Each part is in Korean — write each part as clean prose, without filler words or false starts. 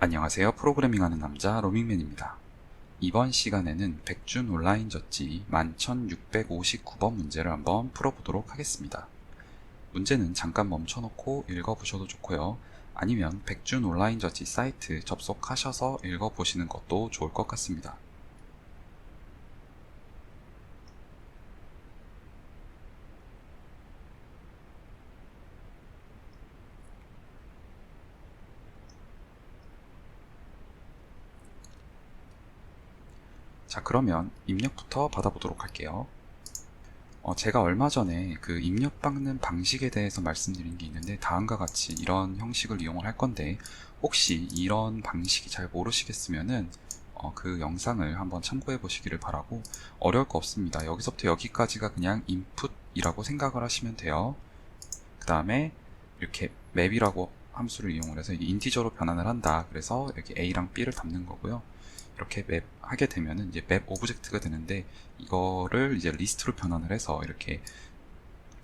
안녕하세요. 프로그래밍하는 남자 로밍맨입니다. 이번 시간에는 백준 온라인 젖지 11659번 문제를 한번 풀어보도록 하겠습니다. 문제는 잠깐 멈춰놓고 읽어보셔도 좋고요. 아니면 백준 온라인 젖지 사이트 접속하셔서 읽어보시는 것도 좋을 것 같습니다. 자, 그러면 입력부터 받아보도록 할게요. 제가 얼마 전에 그 입력 받는 방식에 대해서 말씀드린 게 있는데 다음과 같이 이런 형식을 이용을 할 건데 혹시 이런 방식이 잘 모르시겠으면은 그 영상을 한번 참고해 보시기를 바라고, 어려울 거 없습니다. 여기서부터 여기까지가 그냥 인풋이라고 생각을 하시면 돼요. 그 다음에 이렇게 맵이라고 함수를 이용을 해서 인티저로 변환을 한다. 그래서 여기 A랑 B를 담는 거고요. 이렇게 맵 하게 되면은 이제 맵 오브젝트가 되는데, 이거를 이제 리스트로 변환을 해서 이렇게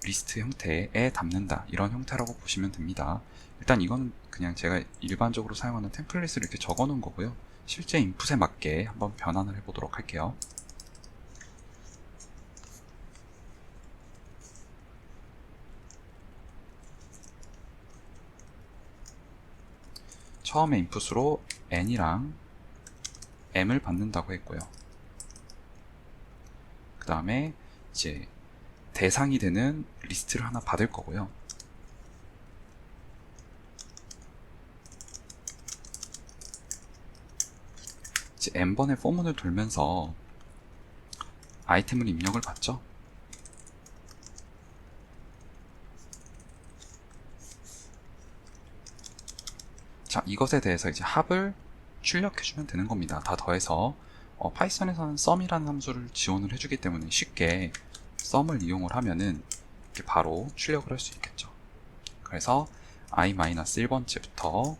리스트 형태에 담는다, 이런 형태라고 보시면 됩니다. 일단 이거는 그냥 제가 일반적으로 사용하는 템플릿을 이렇게 적어 놓은 거고요. 실제 인풋에 맞게 한번 변환을 해 보도록 할게요. 처음에 인풋으로 n이랑 m을 받는다고 했고요. 그 다음에 이제 대상이 되는 리스트를 하나 받을 거고요. 이제 n번의 포문을 돌면서 아이템을 입력을 받죠. 자, 이것에 대해서 이제 합을 출력해주면 되는 겁니다. 다 더해서 파이썬에서는 sum이라는 함수를 지원을 해주기 때문에 쉽게 sum을 이용을 하면은 이렇게 바로 출력을 할 수 있겠죠. 그래서 i-1번째부터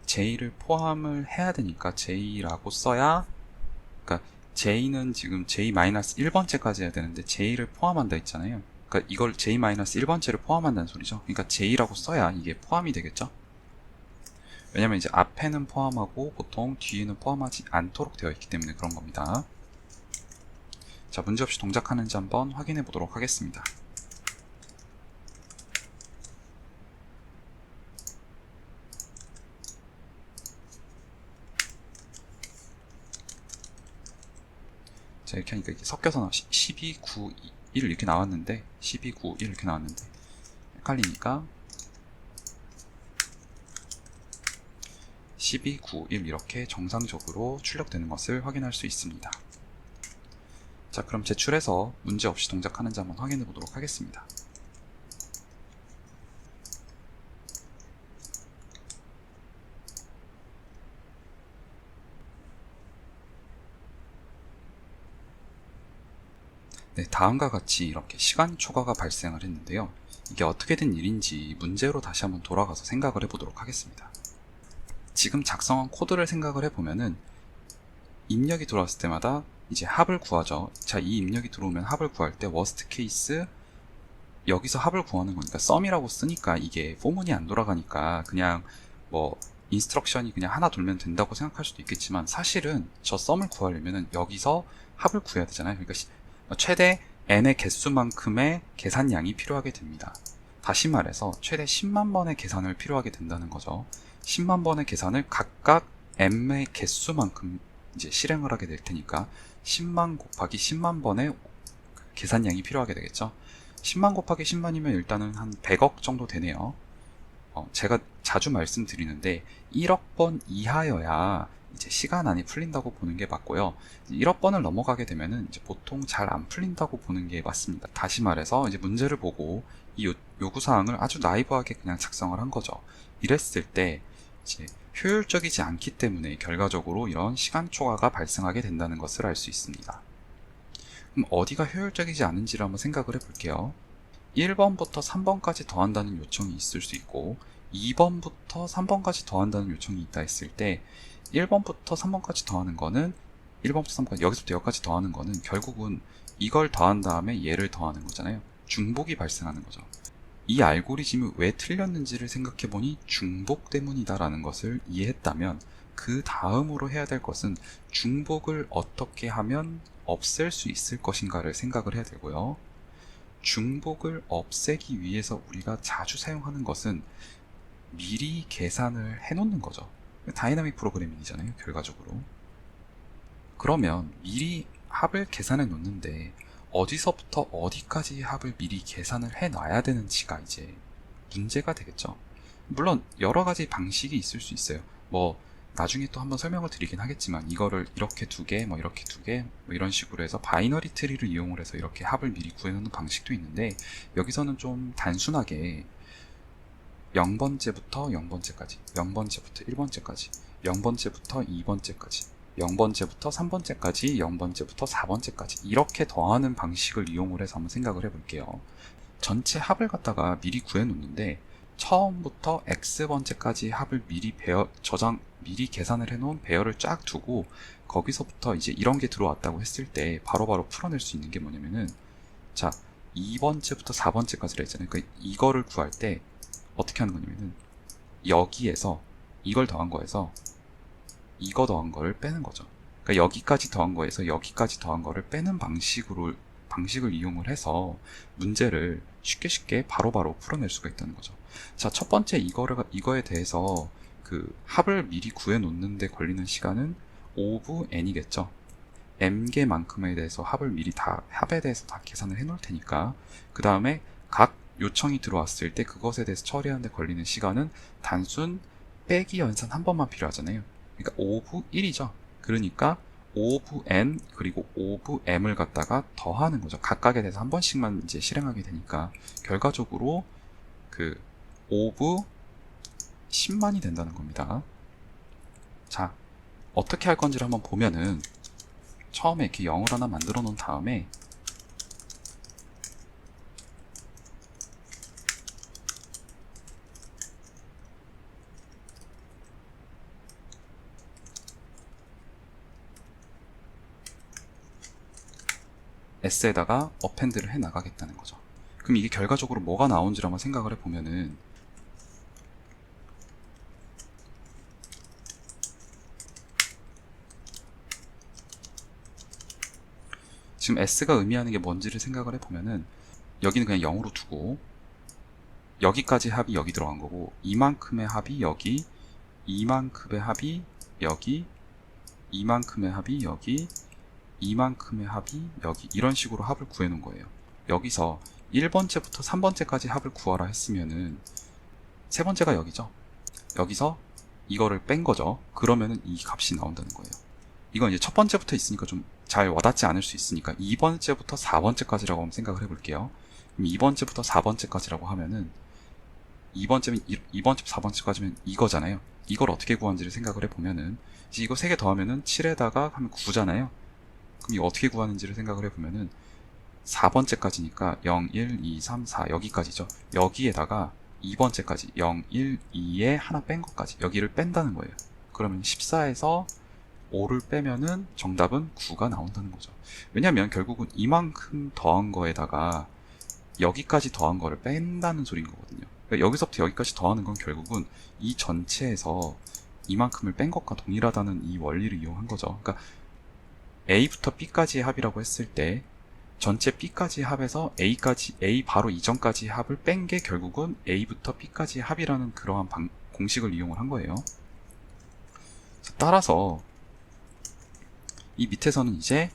j를 포함을 해야 되니까 j라고 써야, 그러니까 j는 지금 j-1번째까지 해야 되는데 j를 포함한다 했잖아요. 그러니까 이걸 j-1번째를 포함한다는 소리죠. 그러니까 j라고 써야 이게 포함이 되겠죠. 왜냐면 이제 앞에는 포함하고 보통 뒤에는 포함하지 않도록 되어 있기 때문에 그런 겁니다. 자, 문제없이 동작하는지 한번 확인해 보도록 하겠습니다. 자, 이렇게 하니까 이게 섞여서 12, 9, 1 이렇게 나왔는데 12, 9, 1 이렇게 나왔는데 헷갈리니까 12, 9, 1 이렇게 정상적으로 출력되는 것을 확인할 수 있습니다. 자, 그럼 제출해서 문제없이 동작하는지 한번 확인해 보도록 하겠습니다. 네, 다음과 같이 이렇게 시간 초과가 발생을 했는데요. 이게 어떻게 된 일인지 문제로 다시 한번 돌아가서 생각을 해보도록 하겠습니다. 지금 작성한 코드를 생각을 해보면은 입력이 들어왔을 때마다 이제 합을 구하죠. 자, 이 입력이 들어오면 합을 구할 때 워스트 케이스 여기서 합을 구하는 거니까 sum이라고 쓰니까 이게 포문이 안 돌아가니까 그냥 뭐 인스트럭션이 그냥 하나 돌면 된다고 생각할 수도 있겠지만, 사실은 저 sum을 구하려면은 여기서 합을 구해야 되잖아요. 그러니까 최대 n의 개수만큼의 계산량이 필요하게 됩니다. 다시 말해서 최대 10만 번의 계산을 필요하게 된다는 거죠. 10만 번의 계산을 각각 m의 개수만큼 이제 실행을 하게 될 테니까 10만 곱하기 10만 번의 계산량이 필요하게 되겠죠. 10만 곱하기 10만이면 일단은 한 100억 정도 되네요. 제가 자주 말씀드리는데 1억 번 이하여야 이제 시간안이 풀린다고 보는 게 맞고요. 1억 번을 넘어가게 되면은 이제 보통 잘 안 풀린다고 보는 게 맞습니다. 다시 말해서 이제 문제를 보고 이 요구사항을 아주 나이브하게 그냥 작성을 한 거죠. 이랬을 때 이제 효율적이지 않기 때문에 결과적으로 이런 시간 초과가 발생하게 된다는 것을 알 수 있습니다. 그럼 어디가 효율적이지 않은지를 한번 생각을 해볼게요. 1번부터 3번까지 더한다는 요청이 있을 수 있고 2번부터 3번까지 더한다는 요청이 있다 했을 때 1번부터 3번까지 더하는 거는 1번부터 3번까지, 여기서부터 여기까지 더하는 거는 결국은 이걸 더한 다음에 얘를 더하는 거잖아요. 중복이 발생하는 거죠. 이 알고리즘이 왜 틀렸는지를 생각해보니 중복 때문이다라는 것을 이해했다면 그 다음으로 해야 될 것은 중복을 어떻게 하면 없앨 수 있을 것인가를 생각을 해야 되고요. 중복을 없애기 위해서 우리가 자주 사용하는 것은 미리 계산을 해놓는 거죠. 다이나믹 프로그래밍이잖아요, 결과적으로. 그러면 미리 합을 계산해 놓는데 어디서부터 어디까지 합을 미리 계산을 해 놔야 되는지가 이제 문제가 되겠죠. 물론 여러 가지 방식이 있을 수 있어요. 뭐 나중에 또 한번 설명을 드리긴 하겠지만 이거를 이렇게 두 개, 뭐 이렇게 두 개, 뭐 이런 식으로 해서 바이너리 트리를 이용을 해서 이렇게 합을 미리 구해놓는 방식도 있는데 여기서는 좀 단순하게 0번째부터 0번째까지, 0번째부터 1번째까지, 0번째부터 2번째까지, 0번째부터 3번째까지, 0번째부터 4번째까지 이렇게 더하는 방식을 이용을 해서 한번 생각을 해볼게요. 전체 합을 갖다가 미리 구해놓는데 처음부터 x번째까지 합을 미리 미리 계산을 해놓은 배열을 쫙 두고 거기서부터 이제 이런 게 들어왔다고 했을 때 바로바로 풀어낼 수 있는 게 뭐냐면은 자 2번째부터 4번째까지라 했잖아요. 그러니까 이거를 구할 때 어떻게 하는 거냐면은 여기에서 이걸 더한 거에서 이거 더한 거를 빼는 거죠. 그러니까 여기까지 더한 거에서 여기까지 더한 거를 빼는 방식을 이용을 해서 문제를 쉽게 바로바로 풀어낼 수가 있다는 거죠. 자, 첫 번째 이거에 대해서 그 합을 미리 구해 놓는데 걸리는 시간은 of n이겠죠. m개만큼에 대해서 합에 대해서 다 계산을 해 놓을 테니까 그 다음에 각 요청이 들어왔을 때 그것에 대해서 처리하는데 걸리는 시간은 단순 빼기 연산 한 번만 필요하잖아요. 그러니까 of 1이죠. 그러니까 of n 그리고 of m을 갖다가 더하는 거죠. 각각에 대해서 한 번씩만 이제 실행하게 되니까 결과적으로 그 of 10만이 된다는 겁니다. 자, 어떻게 할 건지를 한번 보면은 처음에 이렇게 0을 하나 만들어 놓은 다음에 s에다가 어펜드를 해 나가겠다는 거죠. 그럼 이게 결과적으로 뭐가 나온지를 한번 생각을 해보면은 지금 s가 의미하는 게 뭔지를 생각을 해보면은 여기는 그냥 0으로 두고 여기까지 합이 여기 들어간 거고 이만큼의 합이 여기, 이만큼의 합이 여기, 이만큼의 합이 여기, 이만큼의 합이 여기 이런 식으로 합을 구해 놓은 거예요. 여기서 1번째부터 3번째까지 합을 구하라 했으면은 세 번째가 여기죠. 여기서 이거를 뺀 거죠. 그러면은 이 값이 나온다는 거예요. 이건 이제 첫 번째부터 있으니까 좀 잘 와닿지 않을 수 있으니까 2번째부터 4번째까지라고 한번 생각을 해볼게요. 그럼 2번째부터 4번째까지라고 하면은 2번째부터 4번째까지면 이거잖아요. 이걸 어떻게 구하는지를 생각을 해보면은 이제 이거 3개 더하면은 7에다가 하면 9잖아요. 그럼 이거 어떻게 구하는지를 생각을 해보면은 4번째까지니까 0, 1, 2, 3, 4 여기까지죠. 여기에다가 2번째까지 0, 1, 2에 하나 뺀 것까지 여기를 뺀다는 거예요. 그러면 14에서 5를 빼면은 정답은 9가 나온다는 거죠. 왜냐면 결국은 이만큼 더한 거에다가 여기까지 더한 거를 뺀다는 소리인 거거든요. 그러니까 여기서부터 여기까지 더하는 건 결국은 이 전체에서 이만큼을 뺀 것과 동일하다는 이 원리를 이용한 거죠. 그러니까 A부터 B까지의 합이라고 했을 때 전체 B까지 합에서 A 바로 이전까지 합을 뺀 게 결국은 A부터 B까지의 합이라는 그러한 공식을 이용을 한 거예요. 따라서 이 밑에서는 이제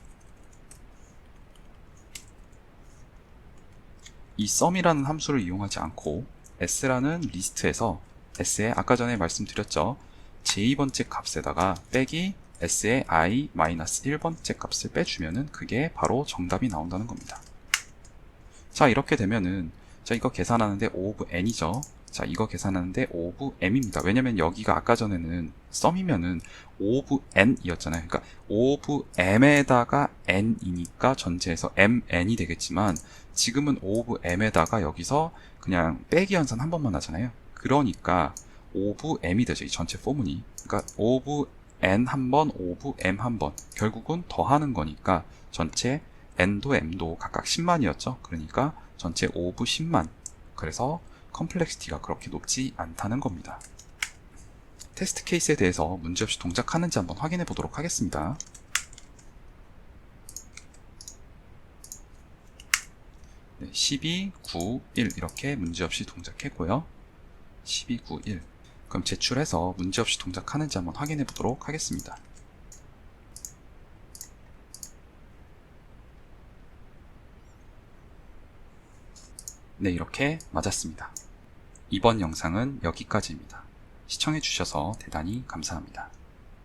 이 sum이라는 함수를 이용하지 않고 s라는 리스트에서 s의 아까 전에 말씀드렸죠. j2번째 값에다가 빼기 s의 i-1번째 값을 빼주면은 그게 바로 정답이 나온다는 겁니다. 자, 이렇게 되면은 자, 이거 계산하는데 O of n이죠. 자, 이거 계산하는데 O of m입니다. 왜냐면 여기가 아까 전에는 sum이면은 O of n이었잖아요. 그러니까 O of m에다가 n이니까 전체에서 mn이 되겠지만 지금은 O of m에다가 여기서 그냥 빼기 연산 한 번만 하잖아요. 그러니까 O of m이 되죠. 이 전체 포문이. 그러니까 O of n 한 번, O of m 한 번. 결국은 더하는 거니까 전체 n도 m도 각각 10만이었죠. 그러니까 전체 O of 10만. 그래서 컴플렉시티가 그렇게 높지 않다는 겁니다. 테스트 케이스에 대해서 문제없이 동작하는지 한번 확인해 보도록 하겠습니다. 네, 12, 9, 1 이렇게 문제없이 동작했고요. 12, 9, 1 그럼 제출해서 문제없이 동작하는지 한번 확인해 보도록 하겠습니다. 네, 이렇게 맞았습니다. 이번 영상은 여기까지입니다. 시청해 주셔서 대단히 감사합니다.